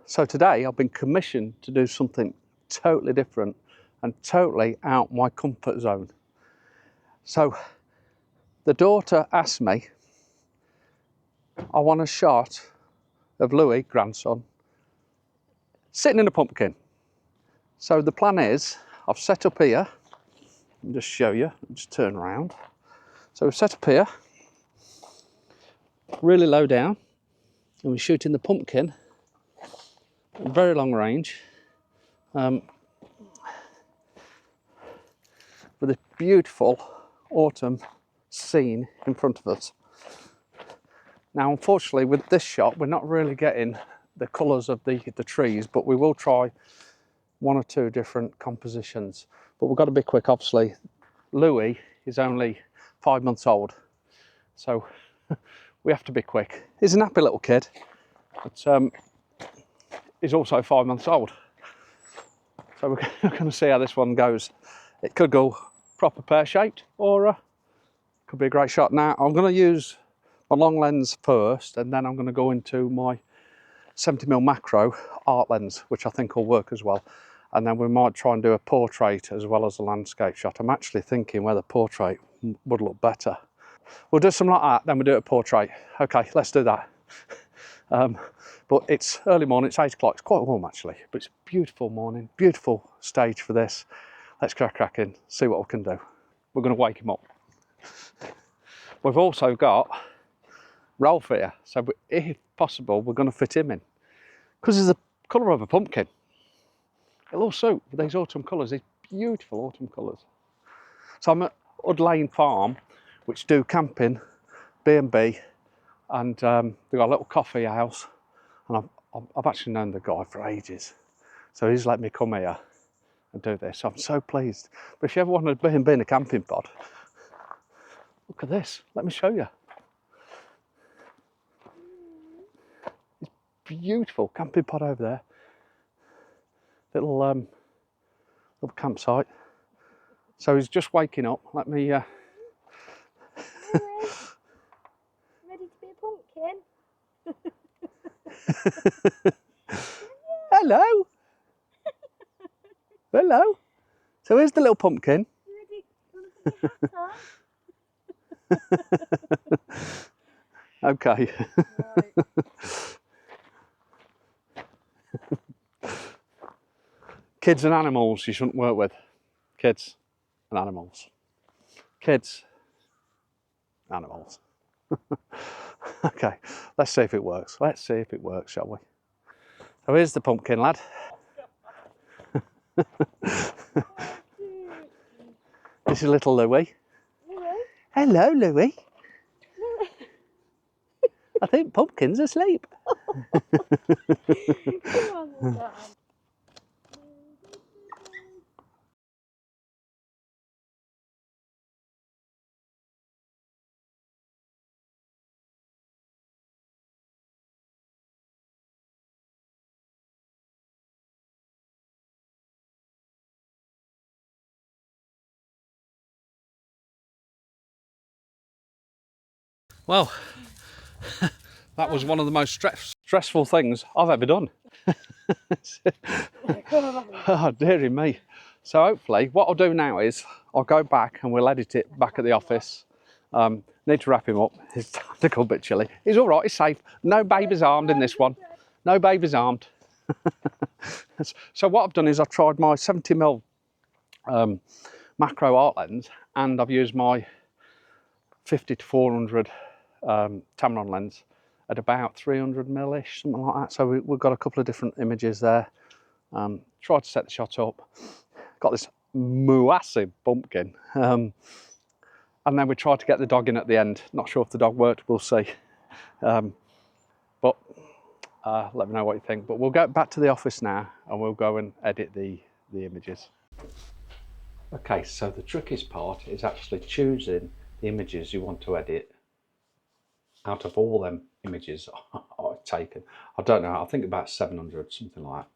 So today I've been commissioned to do something totally different and totally out my comfort zone. So the daughter asked me, I want a shot of Louis, grandson, sitting in a pumpkin. So the plan is, I've set up here, I'll just show you, just turn around. So we've set up here, really low down, and we're shooting the pumpkin at very long range, with this beautiful autumn scene in front of us. Now, unfortunately, with this shot, we're not really getting the colours of the trees, but we will try one or two different compositions. But we've got to be quick, obviously. Louis is only 5 months old, so we have to be quick. He's a nappy little kid, but he's also 5 months old. So we're going to see how this one goes. It could go proper pear-shaped, or could be a great shot. Now, I'm going to use my long lens first, and then I'm going to go into my 70mm macro art lens, which I think will work as well. And then we might try and do a portrait as well as a landscape shot. I'm actually thinking whether portrait would look better. We'll do something like that, then we'll do a portrait. Okay, let's do that. But it's early morning, it's 8 o'clock, it's quite warm actually, but it's a beautiful morning, beautiful stage for this. Let's crack in, see what we can do. We're going to wake him up. We've also got Ralph here, so if possible, we're going to fit him in. Because he's the colour of a pumpkin. It'll all suit with these autumn colours, these beautiful autumn colours. So I'm at Ud Lane Farm, which do camping, B&B, and they've got a little coffee house. And I've actually known the guy for ages. So he's let me come here and do this. I'm so pleased. But if you ever want to be in a camping pod, look at this. Let me show you. It's beautiful camping pod over there. Little little campsite. So he's just waking up. Let me. Ready to be a pumpkin? Hello. Hello. So here's the little pumpkin. Ready? Want to put your hat on? Okay. Right. Kids and animals you shouldn't work with. Kids and animals. Kids, animals. Okay, let's see if it works. Let's see if it works, shall we? So here's the pumpkin, lad. This is little Louis. Hello, Louis. I think Pumpkin's asleep. Come on, Dad. Well, that was one of the most stressful things I've ever done. Oh, dearie me. So hopefully what I'll do now is I'll go back and we'll edit it back at the office. Need to wrap him up. He's a bit chilly. He's all right, he's safe. No babies armed in this one. No babies armed. So what I've done is I've tried my 70mm macro art lens, and I've used my 50 to 400 Tamron lens at about 300mm-ish, something like that. So we've got a couple of different images there. Tried to set the shot up. Got this massive pumpkin. And then we tried to get the dog in at the end. Not sure if the dog worked, we'll see. But let me know what you think. But we'll get back to the office now and we'll go and edit the images. Okay, so the trickiest part is actually choosing the images you want to edit out of all them images I've taken. I don't know, I think about 700, something like that,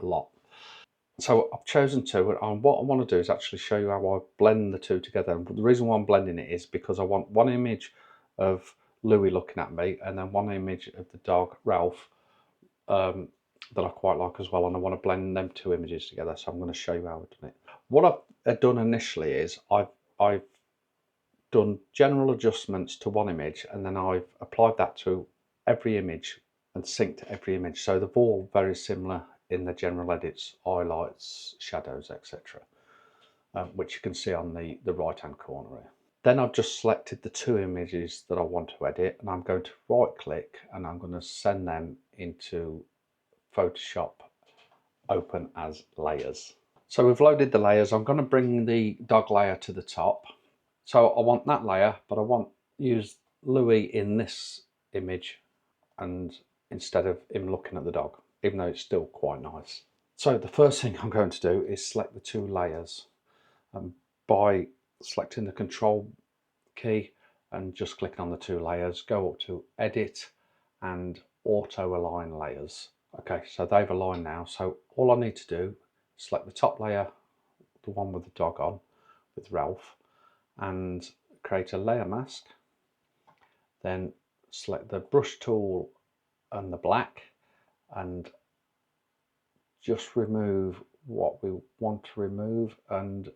a lot. So I've chosen two, and what I want to do is actually show you how I blend the two together. And the reason why I'm blending it is because I want one image of Louis looking at me and then one image of the dog, Ralph, that I quite like as well, and I want to blend them two images together, so I'm going to show you how I've done it. What I've done initially is I've done general adjustments to one image, and then I've applied that to every image and synced every image, so they're all very similar in the general edits, highlights, shadows, etc., which you can see on the right hand corner here. Then I've just selected the two images that I want to edit, and I'm going to right click and I'm going to send them into Photoshop open as layers. So we've loaded the layers. I'm going to bring the dog layer to the top. So I want that layer, but I want use Louis in this image, and instead of him looking at the dog, even though it's still quite nice. So the first thing I'm going to do is select the two layers, and by selecting the control key and just clicking on the two layers, go up to edit and auto align layers. Okay, so they've aligned now, so all I need to do is select the top layer, the one with the dog on with Ralph, and create a layer mask, then select the brush tool and the black and just remove what we want to remove, and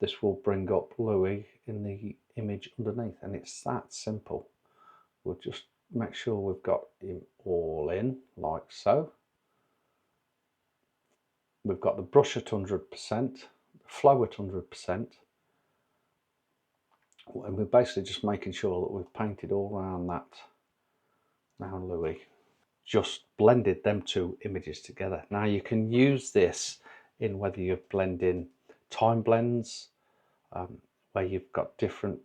this will bring up Louis in the image underneath, and it's that simple. We'll just make sure we've got him all in like so. We've got the brush at 100%, the flow at 100%, and we're basically just making sure that we've painted all around that. Now Louis, just blended them two images together. Now you can use this in whether you're blending time blends, where you've got different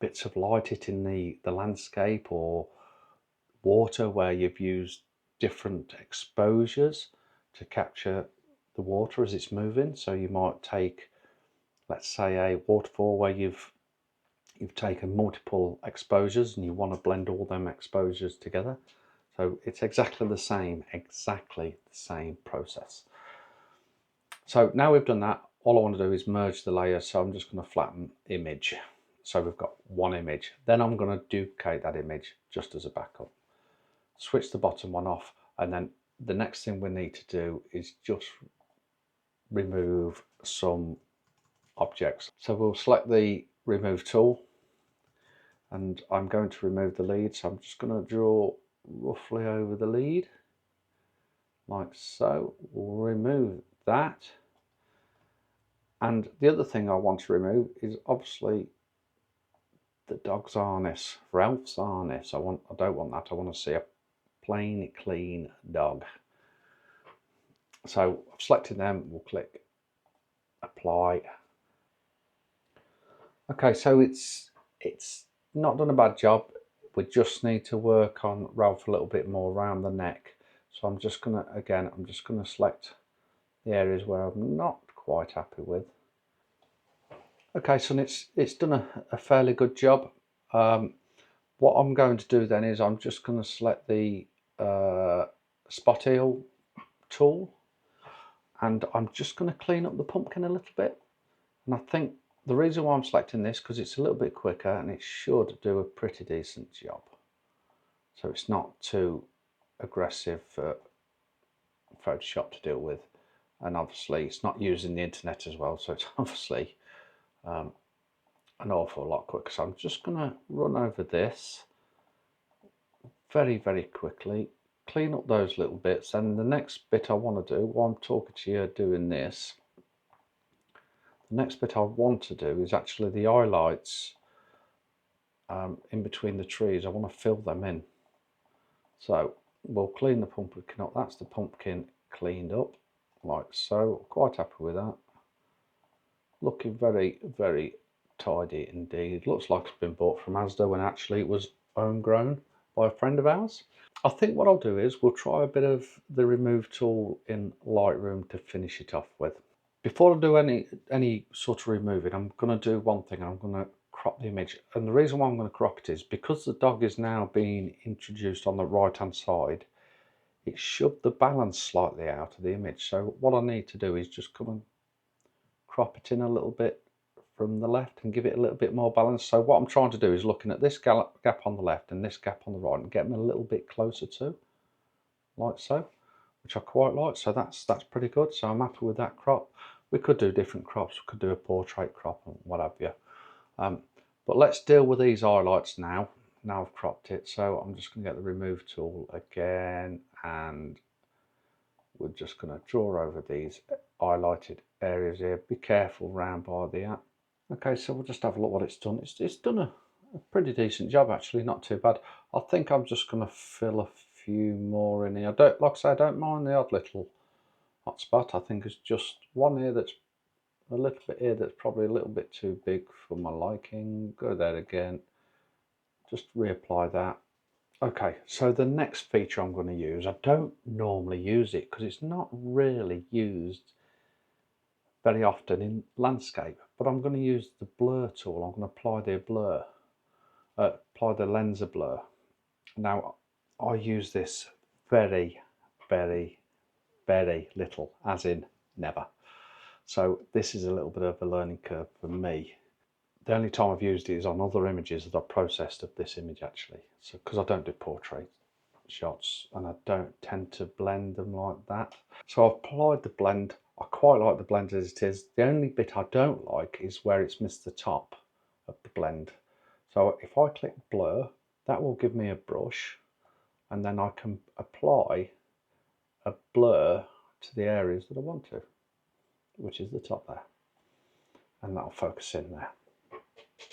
bits of light hitting the landscape, or water where you've used different exposures to capture the water as it's moving. So you might take, let's say, a waterfall where you've taken multiple exposures and you want to blend all them exposures together. So it's exactly the same process. So now we've done that, all I want to do is merge the layers. So I'm just going to flatten image. So we've got one image. Then I'm going to duplicate that image just as a backup. Switch the bottom one off, and then the next thing we need to do is just remove some objects. So we'll select the remove tool, and I'm going to remove the lead. So I'm just going to draw roughly over the lead like so. We'll remove that, and the other thing I want to remove is obviously the dog's harness, Ralph's harness. I don't want that. I want to see a plain clean dog. So I've selected them. We'll click apply. Okay, so it's not done a bad job. We just need to work on Ralph a little bit more around the neck. So I'm just gonna select the areas where I'm not quite happy with. Okay, so it's done a fairly good job. What I'm going to do then is I'm just going to select the spot heel tool, and I'm just going to clean up the pumpkin a little bit. And I think the reason why I'm selecting this, because it's a little bit quicker and it should do a pretty decent job. So it's not too aggressive for Photoshop to deal with, and obviously it's not using the internet as well, so it's obviously an awful lot quicker. So I'm just going to run over this very quickly, clean up those little bits, and the next bit I want to do while I'm talking to you doing this, the next bit I want to do is actually the highlights in between the trees. I want to fill them in. So we'll clean the pumpkin up. That's the pumpkin cleaned up like so. Quite happy with that. Looking very tidy indeed. Looks like it's been bought from Asda when actually it was homegrown by a friend of ours. I think what I'll do is we'll try a bit of the remove tool in Lightroom to finish it off with. Before I do any sort of removing, I'm going to do one thing. I'm going to crop the image, and the reason why I'm going to crop it is because the dog is now being introduced on the right hand side. It shoved the balance slightly out of the image, so what I need to do is just come and crop it in a little bit from the left and give it a little bit more balance. So what I'm trying to do is looking at this gap on the left and this gap on the right and get them a little bit closer to, like so. which I quite like. So that's pretty good. So I'm happy with that crop. We could do different crops. We could do a portrait crop and what have you. But let's deal with these highlights now. Now I've cropped it. So I'm just going to get the remove tool again, and we're just going to draw over these highlighted areas here. Be careful round by the Okay, so we'll just have a look what it's done. It's done a pretty decent job actually, not too bad. I think I'm just going to fill a few more in here. Like I say, I don't mind the odd little hot spot. I think it's just one here that's a little bit here that's probably a little bit too big for my liking. Go there again, just reapply that. Okay, so the next feature I'm going to use, I don't normally use it because it's not really used very often in landscape, but I'm going to use the blur tool. I'm going to apply the blur, apply the lenser blur. Now I use this very, very, very little, as in never. So this is a little bit of a learning curve for me. The only time I've used it is on other images that I've processed of this image actually. So because I don't do portrait shots and I don't tend to blend them like that. So I've applied the blend. I quite like the blend as it is. The only bit I don't like is where it's missed the top of the blend. So if I click blur, that will give me a brush, and then I can apply a blur to the areas that I want to, which is the top there, and that'll focus in there.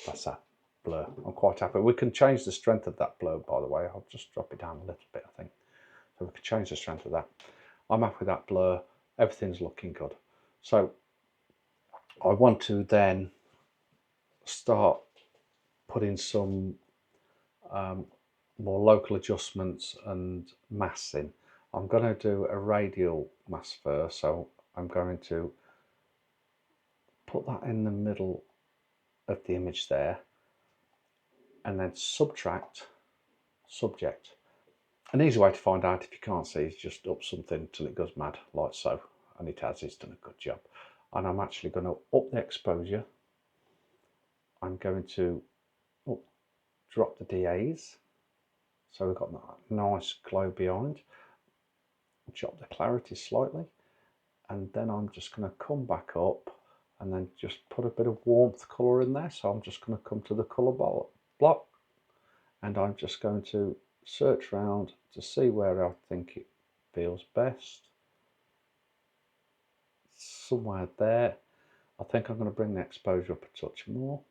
That's that blur. I'm quite happy. We can change the strength of that blur, by the way. I'll just drop it down a little bit, I think. So we can change the strength of that. I'm happy with that blur. Everything's looking good. So I want to then start putting some more local adjustments and masks in. I'm going to do a radial mask first, so I'm going to put that in the middle of the image there, and then subtract subject. An easy way to find out if you can't see is just up something till it goes mad, like so, and it has. It's done a good job. And I'm actually going to up the exposure. I'm going to drop the DAs, so we've got that nice glow behind. Drop the clarity slightly, and then I'm just going to come back up and then just put a bit of warmth colour in there. So I'm just going to come to the colour block, and I'm just going to search around to see where I think it feels best. Somewhere there. I think I'm going to bring the exposure up a touch more,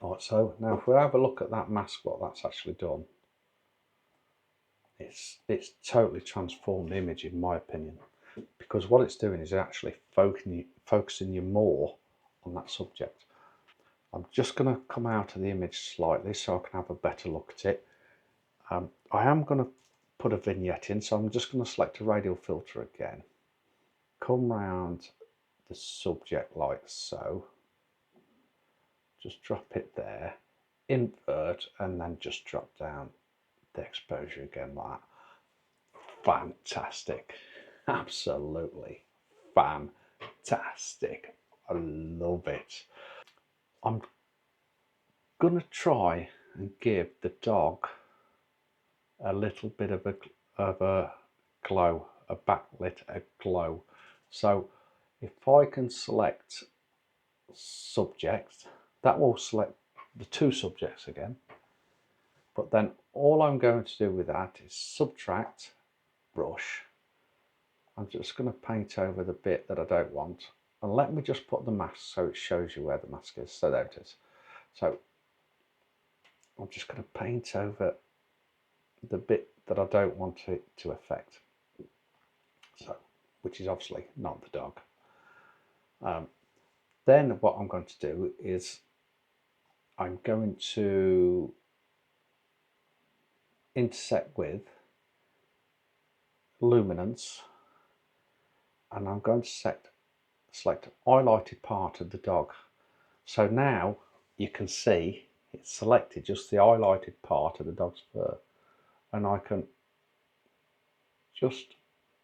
like so. Now if we have a look at that mask, what that's actually done, it's totally transformed the image in my opinion, because what it's doing is actually focusing you more on that subject. I'm just going to come out of the image slightly so I can have a better look at it. I am going to put a vignette in, so I'm just going to select a radial filter again, come round the subject like so, just drop it there, invert, and then just drop down the exposure again like that. Fantastic, absolutely fantastic. I love it. I'm gonna try and give the dog a little bit of a glow, a backlit, a glow. So if I can select subject, that will select the two subjects again, but then all I'm going to do with that is subtract brush. I'm just going to paint over the bit that I don't want, and let me just put the mask so it shows you where the mask is. So there it is. So I'm just going to paint over the bit that I don't want it to affect, so which is obviously not the dog. Then what I'm going to do is I'm going to intersect with luminance, and I'm going to select highlighted part of the dog. So now you can see it's selected just the highlighted part of the dog's fur, and I can just,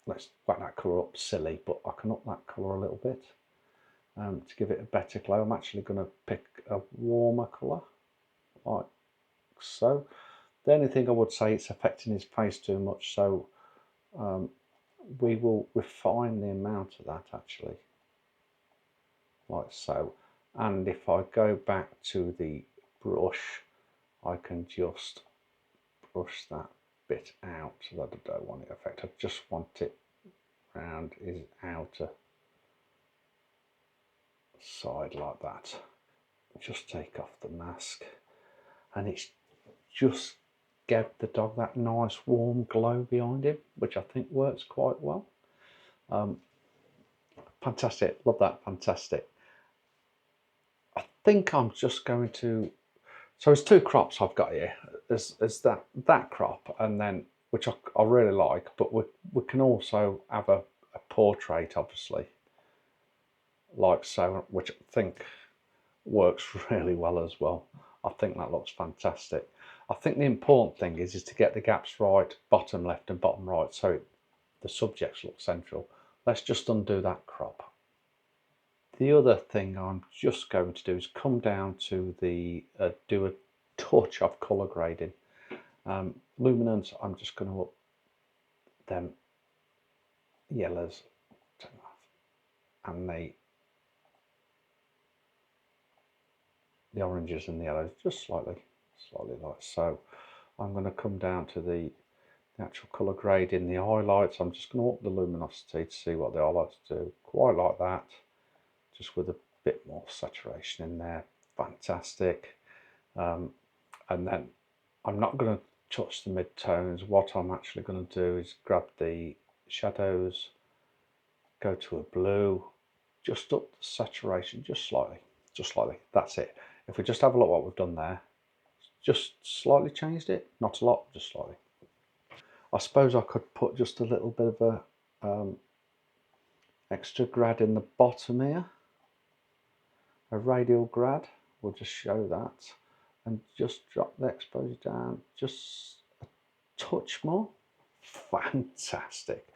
let's whack that colour up, silly, but I can up that colour a little bit to give it a better glow. I'm actually going to pick a warmer colour like so. The only thing I would say, it's affecting his face too much, so we will refine the amount of that actually, like so. And if I go back to the brush, I can just brush that bit out so that I don't want it affect. I just want it round his outer side like that. Just take off the mask, and it's just gave the dog that nice warm glow behind him, which I think works quite well. Fantastic, love that, fantastic. I think I'm just going to, so there's two crops I've got here. There's that crop, and then, which I really like, but we can also have a portrait, obviously, like so, which I think works really well as well. I think that looks fantastic. I think the important thing is to get the gaps right, bottom left and bottom right, so the subjects look central. Let's just undo that crop. The other thing I'm just going to do is come down to the do a touch of colour grading. Luminance, I'm just going to up them yellows and the oranges and the yellows just slightly like so. I'm going to come down to the actual colour grading, the highlights. I'm just going to up the luminosity to see what the highlights do, quite like that, just with a bit more saturation in there. Fantastic. And then I'm not going to touch the mid-tones. What I'm actually going to do is grab the shadows, go to a blue, just up the saturation just slightly, that's it. If we just have a look what we've done there, just slightly changed it, not a lot, just slightly. I suppose I could put just a little bit of a extra grad in the bottom here, a radial grad, we'll just show that, and just drop the exposure down just a touch more. Fantastic.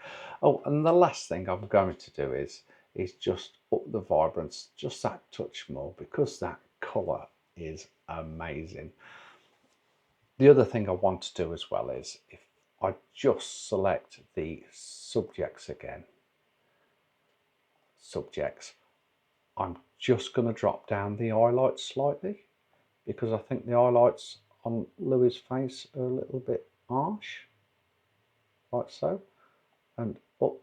Oh, and the last thing I'm going to do is just up the vibrance just that touch more, because that colour is amazing. The other thing I want to do as well is if I just select the subjects again, I'm just going to drop down the highlights slightly, because I think the highlights on Louis' face are a little bit harsh, like so, and up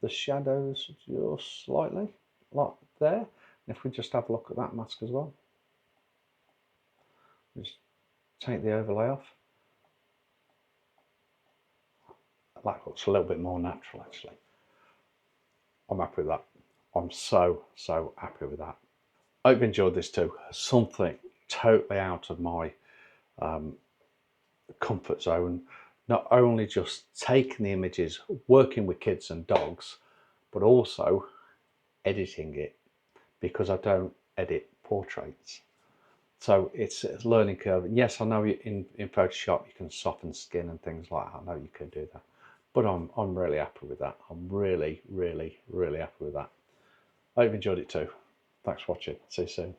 the shadows just slightly, like there. And if we just have a look at that mask as well, just take the overlay off. That looks a little bit more natural actually. I'm happy with that. I'm so happy with that. I hope you enjoyed this too. Something totally out of my comfort zone. Not only just taking the images, working with kids and dogs, but also editing it, because I don't edit portraits. So it's a learning curve. Yes, I know in Photoshop you can soften skin and things like that. I know you can do that, but I'm really happy with that. I'm really happy with that. I hope you enjoyed it too. Thanks for watching. See you soon.